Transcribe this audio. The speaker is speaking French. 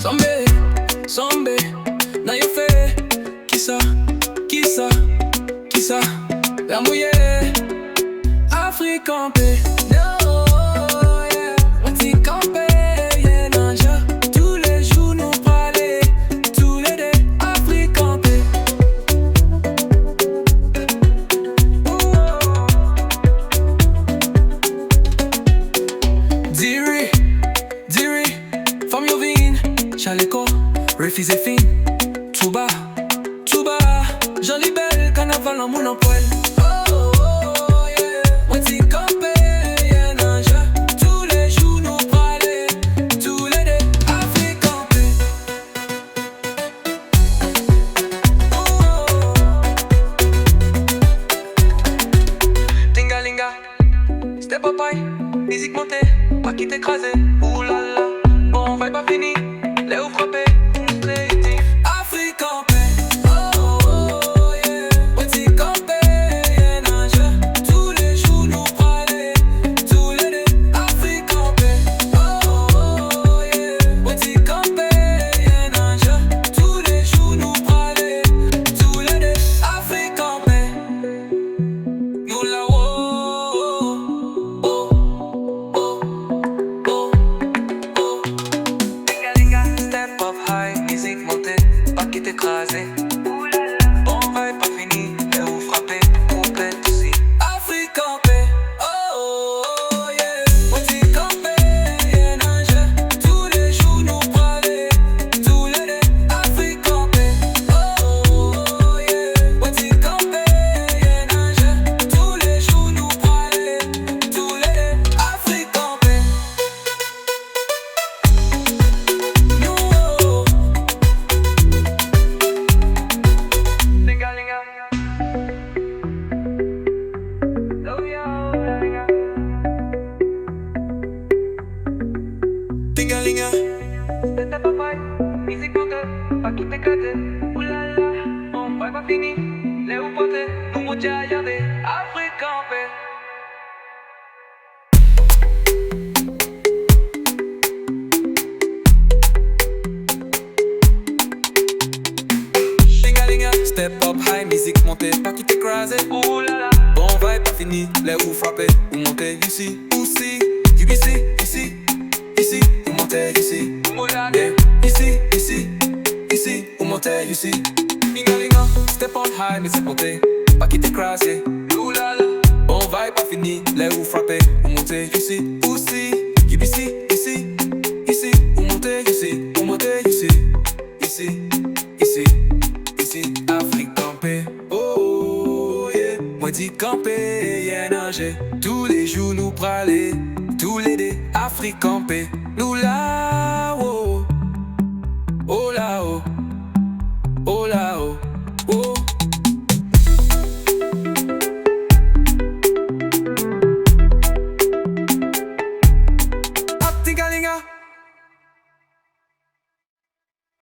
Zombie, zombie, now you fais qui ça, qui ça, qui ça, la mouillée, Afrique campée, no, yeah, on dit campé, yeah, non, tous les jours nous parler, tous les deux, Afrique campée. Diri, diri, from your vein, Chaléco, refusé fin, Touba, Touba, jolie belle, carnaval en monopole. Oh, oh, yeah, on dit campé, yeah, non, tous les jours nous parler, tous les deux, Afrique campée. Oh, Tingalinga, step up high, musique montée, pas qui t'écraser, oulala, bon vibe pas fini, les ou frappés, créatif, Afrique campée. Oh, oh, yeah, on dit campé, yeah, non, tous les jours nous parler, tous les deux, Afrique campée. Oh, oh, yeah, on dit campé, yeah, non, tous les jours nous parler, tous les deux, Afrique campée. Nous la step up high, musique montée, pas qui t'écraser. Bon vibe pas fini, et vous frappez, complète ici. Afrique campée, oh, oh, yeah. On dit campé, yeah, nage. Tous les jours nous parler, tous les deux, Afrique campée. Oh, oh, yeah. On dit campé, yeah, nage. Tous les jours nous parler, tous les deux, Afrique campée. Tingalinga, c'était pas pareil, musique montée, pas qui t'éclater, oulala, on va pas fini, les ou porter, nous moutier à garder, Afrique campée. Tingalinga, step up high, musique montée, pas qui t'écraser, oulala, bon vibe pas fini, les ou frapper, ou monter ici, aussi, ici, ici. Ici, ou montez ici, yeah. Ici, ici, ici, ou montez ici. Lingalinga, step on high, mais c'est monté, pas qui t'écraser. Loulala, bon vibe pas fini, les ou frappés, ou montez ici, aussi. Ici, ici, ici, ou montez ici, ou montez ici. Ici, ici, ici, Afrique campée. Oh, yeah, moi dis camper, yeah, nager. Tous les jours nous praler, tous les deux, Afrique campée. Nous là.